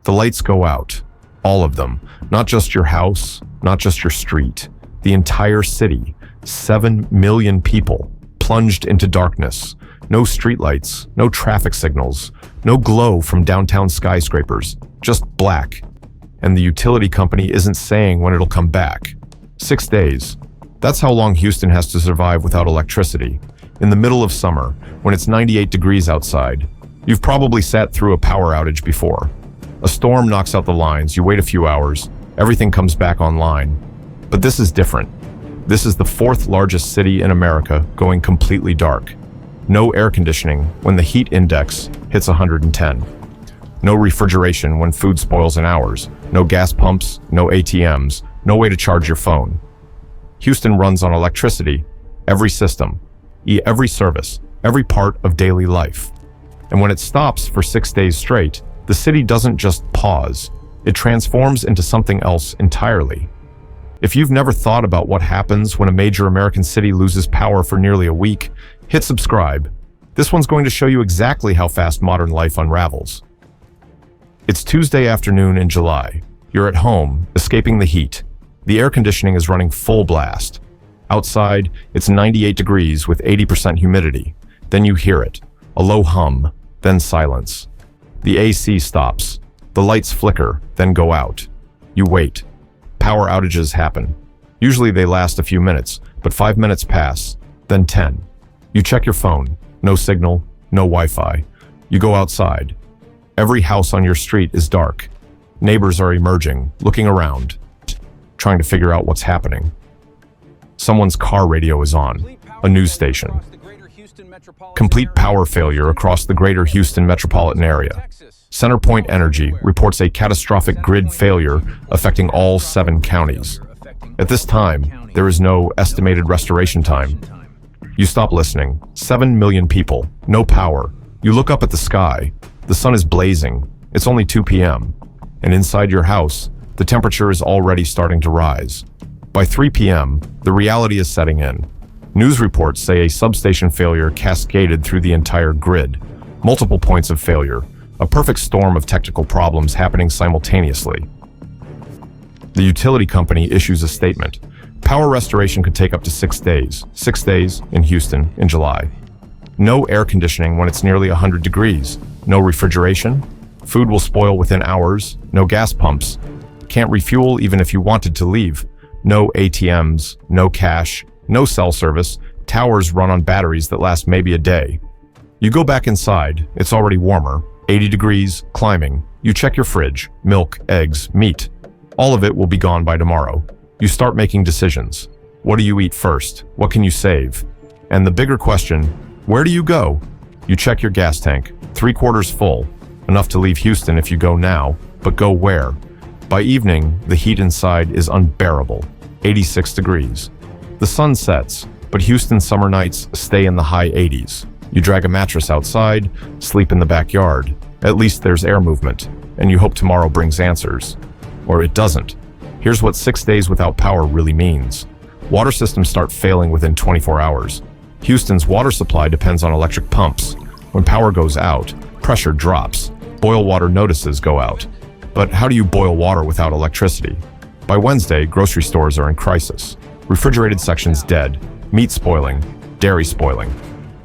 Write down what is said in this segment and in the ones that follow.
The lights go out. All of them. Not just your house, not just your street. The entire city. 7 million people plunged into darkness. No streetlights, no traffic signals, no glow from downtown skyscrapers, just black. And the utility company isn't saying when it'll come back. 6 days. That's how long Houston has to survive without electricity. In the middle of summer, when it's 98 degrees outside. You've probably sat through a power outage before. A storm knocks out the lines, you wait a few hours, everything comes back online. But this is different. This is the 4th largest city in America going completely dark. No air conditioning when the heat index hits 110. No refrigeration when food spoils in hours. No gas pumps, no ATMs, no way to charge your phone. Houston runs on electricity, every system, every service, every part of daily life. And when it stops for 6 days straight, the city doesn't just pause, it transforms into something else entirely. If you've never thought about what happens when a major American city loses power for nearly a week, hit subscribe. This one's going to show you exactly how fast modern life unravels. It's Tuesday afternoon in July. You're at home, escaping the heat. The air conditioning is running full blast. Outside, it's 98 degrees with 80% humidity. Then you hear it, a low hum, then silence. The AC stops. The lights flicker, then go out. You wait. Power outages happen. Usually they last a few minutes, but 5 minutes pass, then 10. You check your phone. No signal, no Wi-Fi. You go outside. Every house on your street is dark. Neighbors are emerging, looking around, trying to figure out what's happening. Someone's car radio is on, a news station. Complete power failure across the greater Houston metropolitan area. CenterPoint Energy reports a catastrophic grid failure affecting all 7 counties. At this time, there is no estimated restoration time. You stop listening. 7 million people, no power. You look up at the sky. The sun is blazing. It's only 2 p.m. And inside your house, the temperature is already starting to rise. By 3 p.m., the reality is setting in. News reports say a substation failure cascaded through the entire grid. Multiple points of failure. A perfect storm of technical problems happening simultaneously. The utility company issues a statement. Power restoration could take up to 6 days. 6 days in Houston in July. No air conditioning when it's nearly 100 degrees. No refrigeration. Food will spoil within hours. No gas pumps. Can't refuel even if you wanted to leave. No ATMs. No cash. No cell service. Towers run on batteries that last maybe a day. You go back inside. It's already warmer. 80 degrees, climbing. You check your fridge. Milk, eggs, meat. All of it will be gone by tomorrow. You start making decisions. What do you eat first? What can you save? And the bigger question, where do you go? You check your gas tank, 3/4 full. Enough to leave Houston if you go now, but go where? By evening, the heat inside is unbearable, 86 degrees. The sun sets, but Houston's summer nights stay in the high 80s. You drag a mattress outside, sleep in the backyard. At least there's air movement, and you hope tomorrow brings answers. Or it doesn't. Here's what 6 days without power really means. Water systems start failing within 24 hours. Houston's water supply depends on electric pumps. When power goes out, pressure drops. Boil water notices go out. But how do you boil water without electricity? By Wednesday, grocery stores are in crisis. Refrigerated sections dead, meat spoiling, dairy spoiling.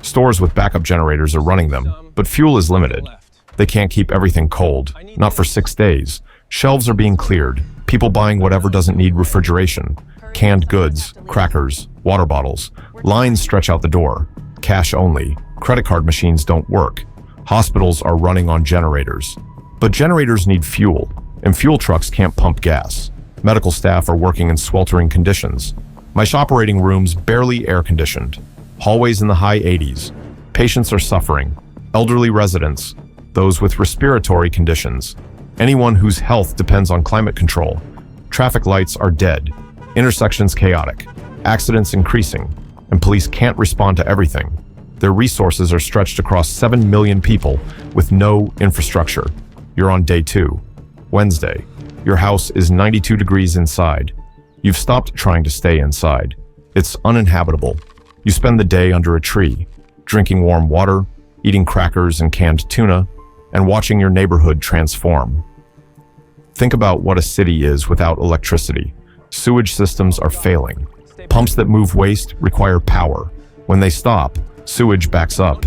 Stores with backup generators are running them, but fuel is limited. They can't keep everything cold, not for 6 days. Shelves are being cleared, people buying whatever doesn't need refrigeration. Canned goods, crackers, water bottles. Lines stretch out the door. Cash only. Credit card machines don't work. Hospitals are running on generators. But generators need fuel, and fuel trucks can't pump gas. Medical staff are working in sweltering conditions. My operating room's barely air-conditioned. Hallways in the high 80s. Patients are suffering. Elderly residents. Those with respiratory conditions. Anyone whose health depends on climate control. Traffic lights are dead. Intersections chaotic. Accidents increasing. And police can't respond to everything. Their resources are stretched across 7 million people with no infrastructure. You're on day 2. Wednesday. Your house is 92 degrees inside. You've stopped trying to stay inside. It's uninhabitable. You spend the day under a tree, drinking warm water, eating crackers and canned tuna, and watching your neighborhood transform. Think about what a city is without electricity. Sewage systems are failing. Pumps that move waste require power. When they stop, sewage backs up.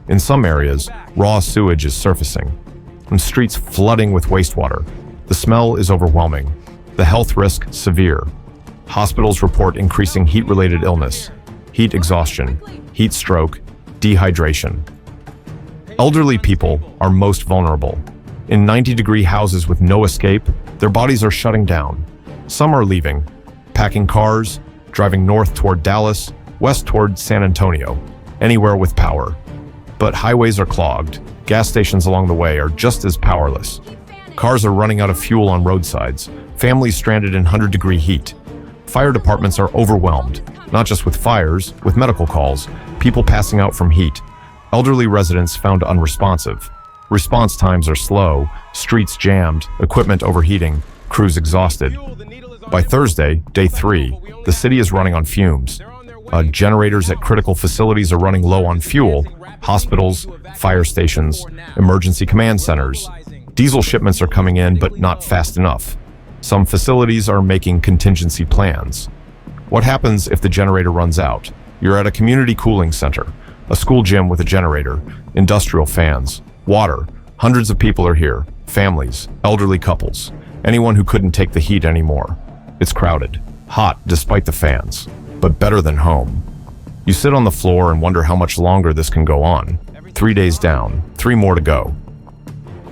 In some areas, raw sewage is surfacing. And streets flooding with wastewater. The smell is overwhelming. The health risk severe. Hospitals report increasing heat-related illness, heat exhaustion, heat stroke, dehydration. Elderly people are most vulnerable. In 90-degree houses with no escape, their bodies are shutting down. Some are leaving, packing cars, driving north toward Dallas, west toward San Antonio, anywhere with power. But highways are clogged. Gas stations along the way are just as powerless. Cars are running out of fuel on roadsides. Families stranded in 100-degree heat. Fire departments are overwhelmed, not just with fires, with medical calls, people passing out from heat. Elderly residents found unresponsive. Response times are slow, streets jammed, equipment overheating, crews exhausted. By Thursday, day 3, the city is running on fumes. Generators at critical facilities are running low on fuel. Hospitals, fire stations, emergency command centers. Diesel shipments are coming in, but not fast enough. Some facilities are making contingency plans. What happens if the generator runs out? You're at a community cooling center, a school gym with a generator, industrial fans, water. Hundreds of people are here, families, elderly couples, anyone who couldn't take the heat anymore. It's crowded, hot despite the fans, but better than home. You sit on the floor and wonder how much longer this can go on. 3 days down, 3 more to go.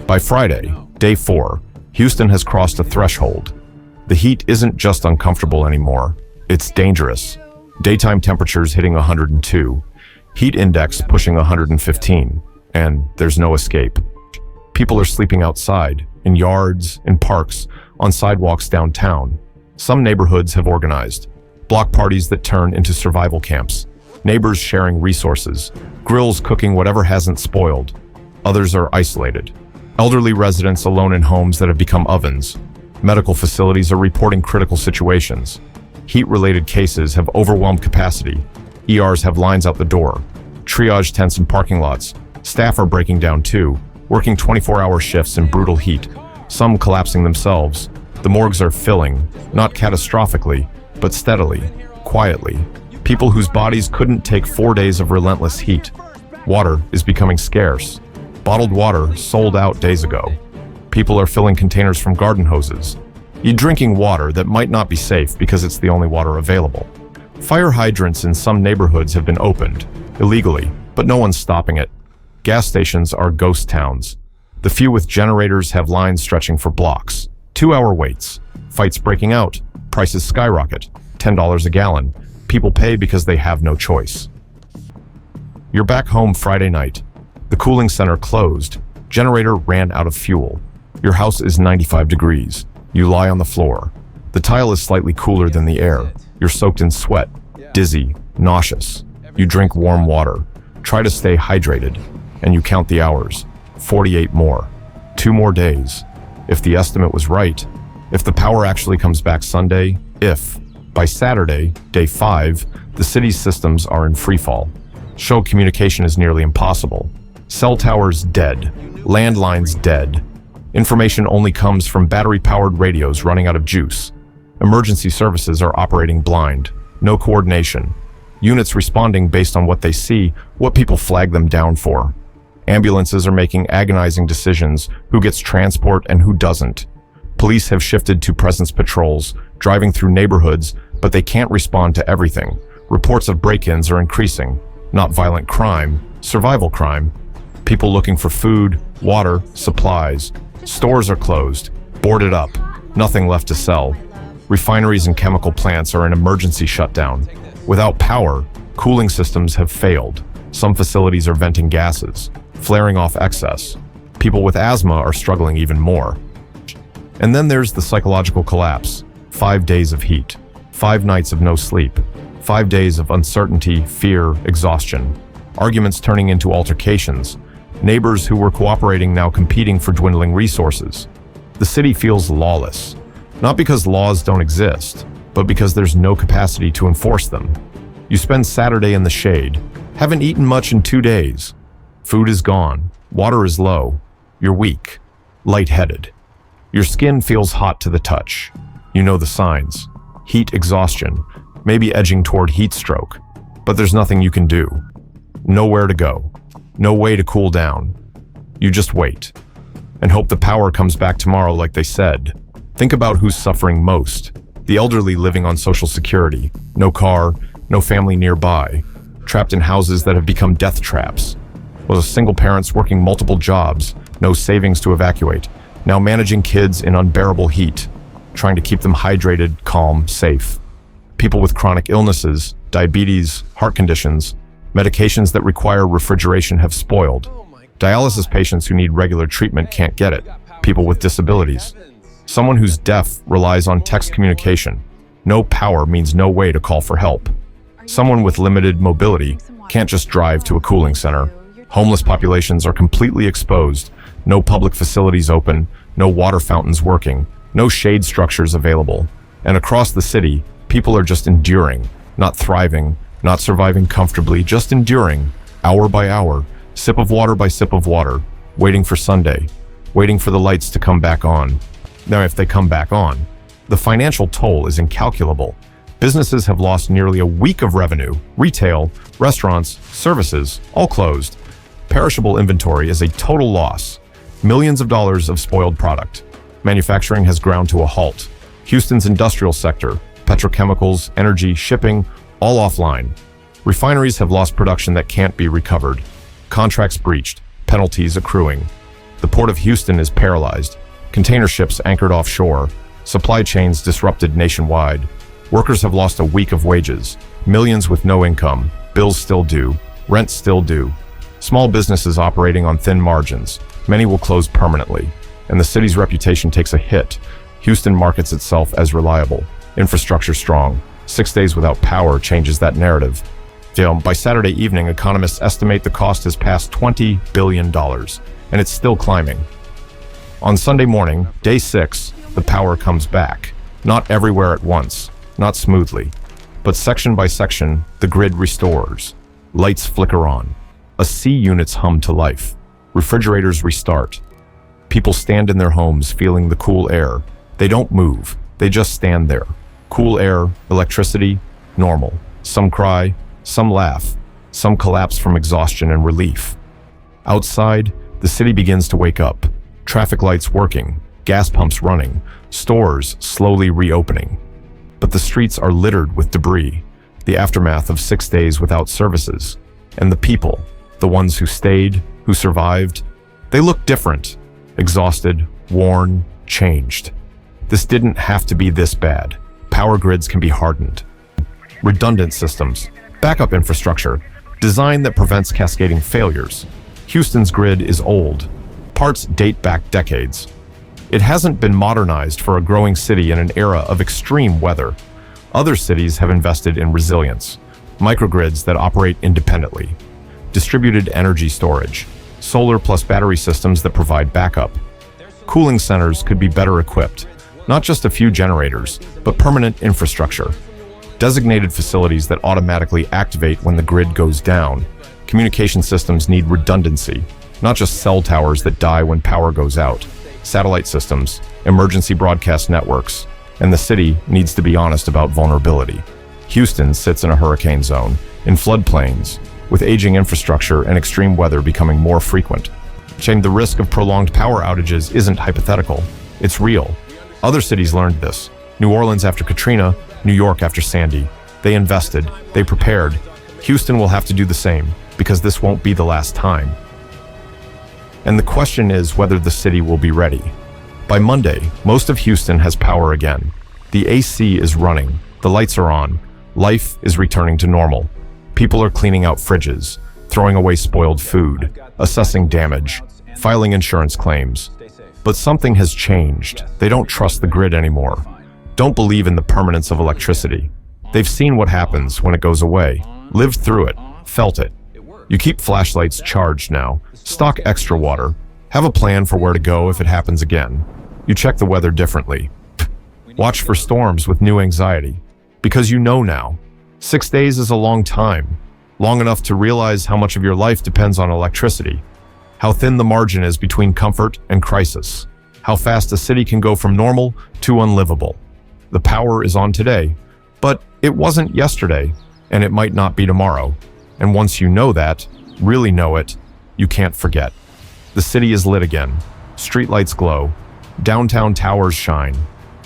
By Friday, day 4, Houston has crossed a threshold. The heat isn't just uncomfortable anymore, it's dangerous. Daytime temperatures hitting 102, heat index pushing 115, and there's no escape. People are sleeping outside, in yards, in parks, on sidewalks downtown. Some neighborhoods have organized block parties that turn into survival camps, neighbors sharing resources, grills cooking whatever hasn't spoiled. Others are isolated. Elderly residents alone in homes that have become ovens. Medical facilities are reporting critical situations. Heat-related cases have overwhelmed capacity. ERs have lines out the door. Triage tents in parking lots. Staff are breaking down too, working 24-hour shifts in brutal heat, some collapsing themselves. The morgues are filling, not catastrophically, but steadily, quietly. People whose bodies couldn't take 4 days of relentless heat. Water is becoming scarce. Bottled water sold out days ago. People are filling containers from garden hoses. You're drinking water that might not be safe because it's the only water available. Fire hydrants in some neighborhoods have been opened, illegally, but no one's stopping it. Gas stations are ghost towns. The few with generators have lines stretching for blocks. 2-hour waits. Fights breaking out. Prices skyrocket. $10 a gallon. People pay because they have no choice. You're back home Friday night. The cooling center closed. Generator ran out of fuel. Your house is 95 degrees. You lie on the floor. The tile is slightly cooler than the air. You're soaked in sweat, dizzy, nauseous. You drink warm water. Try to stay hydrated. And you count the hours. 48 more. 2 more days. If the estimate was right, if the power actually comes back Sunday, by Saturday, day 5, the city's systems are in freefall. Show communication is nearly impossible. Cell towers dead. Landlines dead. Information only comes from battery-powered radios running out of juice. Emergency services are operating blind. No coordination. Units responding based on what they see, what people flag them down for. Ambulances are making agonizing decisions, who gets transport and who doesn't. Police have shifted to presence patrols, driving through neighborhoods, but they can't respond to everything. Reports of break-ins are increasing. Not violent crime, survival crime. People looking for food, water, supplies. Stores are closed, boarded up, nothing left to sell. Refineries and chemical plants are in emergency shutdown. Without power, cooling systems have failed. Some facilities are venting gases, flaring off excess. People with asthma are struggling even more. And then there's the psychological collapse. 5 days of heat, 5 nights of no sleep, 5 days of uncertainty, fear, exhaustion. Arguments turning into altercations. Neighbors who were cooperating now competing for dwindling resources. The city feels lawless. Not because laws don't exist, but because there's no capacity to enforce them. You spend Saturday in the shade, haven't eaten much in 2 days. Food is gone, water is low, you're weak, lightheaded. Your skin feels hot to the touch. You know the signs. Heat exhaustion, maybe edging toward heat stroke. But there's nothing you can do. Nowhere to go. No way to cool down. You just wait. And hope the power comes back tomorrow like they said. Think about who's suffering most. The elderly living on Social Security. No car, no family nearby. Trapped in houses that have become death traps. Was single parents working multiple jobs, no savings to evacuate. Now managing kids in unbearable heat. Trying to keep them hydrated, calm, safe. People with chronic illnesses, diabetes, heart conditions, medications that require refrigeration have spoiled. Dialysis patients who need regular treatment can't get it. People with disabilities. Someone who's deaf relies on text communication. No power means no way to call for help. Someone with limited mobility can't just drive to a cooling center. Homeless populations are completely exposed. No public facilities open, no water fountains working, no shade structures available. And across the city, people are just enduring, not thriving, not surviving comfortably, just enduring, hour by hour, sip of water by sip of water, waiting for Sunday, waiting for the lights to come back on. Now, if they come back on, the financial toll is incalculable. Businesses have lost nearly a week of revenue. Retail, restaurants, services, all closed. Perishable inventory is a total loss. Millions of dollars of spoiled product. Manufacturing has ground to a halt. Houston's industrial sector, petrochemicals, energy, shipping, all offline. Refineries have lost production that can't be recovered. Contracts breached, penalties accruing. The port of Houston is paralyzed. Container ships anchored offshore. Supply chains disrupted nationwide. Workers have lost a week of wages. Millions with no income. Bills still due. Rent still due. Small businesses operating on thin margins. Many will close permanently. And the city's reputation takes a hit. Houston markets itself as reliable. Infrastructure strong. 6 days without power changes that narrative. By Saturday evening, economists estimate the cost has passed $20 billion, and it's still climbing. On Sunday morning, day 6, the power comes back. Not everywhere at once, not smoothly, but section by section, the grid restores. Lights flicker on. AC units hum to life. Refrigerators restart. People stand in their homes feeling the cool air. They don't move, they just stand there. Cool air, electricity, normal. Some cry, some laugh, some collapse from exhaustion and relief. Outside, the city begins to wake up. Traffic lights working, gas pumps running, stores slowly reopening. But the streets are littered with debris, the aftermath of 6 days without services. And the people, the ones who stayed, who survived, they look different, exhausted, worn, changed. This didn't have to be this bad. Power grids can be hardened. Redundant systems, backup infrastructure, design that prevents cascading failures. Houston's grid is old. Parts date back decades. It hasn't been modernized for a growing city in an era of extreme weather. Other cities have invested in resilience, microgrids that operate independently, distributed energy storage, solar plus battery systems that provide backup. Cooling centers could be better equipped, not just a few generators, but permanent infrastructure. Designated facilities that automatically activate when the grid goes down. Communication systems need redundancy, not just cell towers that die when power goes out. Satellite systems, emergency broadcast networks, and the city needs to be honest about vulnerability. Houston sits in a hurricane zone, in floodplains, with aging infrastructure and extreme weather becoming more frequent. The risk of prolonged power outages isn't hypothetical, it's real. Other cities learned this. New Orleans after Katrina, New York after Sandy. They invested, they prepared. Houston will have to do the same, because this won't be the last time. And the question is whether the city will be ready. By Monday, most of Houston has power again. The AC is running, the lights are on, life is returning to normal. People are cleaning out fridges, throwing away spoiled food, assessing damage, filing insurance claims. But something has changed. They don't trust the grid anymore. Don't believe in the permanence of electricity. They've seen what happens when it goes away, lived through it, felt it. You keep flashlights charged now, stock extra water, have a plan for where to go if it happens again. You check the weather differently. Watch for storms with new anxiety, because you know now. 6 days is a long time, long enough to realize how much of your life depends on electricity, how thin the margin is between comfort and crisis. how fast a city can go from normal to unlivable. The power is on today, but it wasn't yesterday, and it might not be tomorrow. And once you know that, really know it, you can't forget. The city is lit again. Streetlights glow. Downtown towers shine.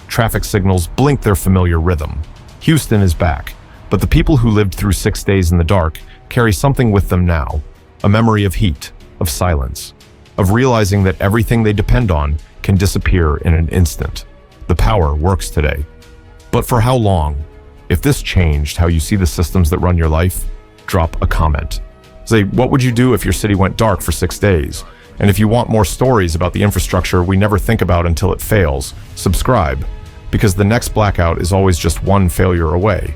Traffic signals blink their familiar rhythm. Houston is back, but the people who lived through 6 days in the dark carry something with them now. A memory of heat, of silence, of realizing that everything they depend on can disappear in an instant. The power works today. But for how long? If this changed how you see the systems that run your life, drop a comment. Say, what would you do if your city went dark for 6 days? And if you want more stories about the infrastructure we never think about until it fails, subscribe, because the next blackout is always just one failure away.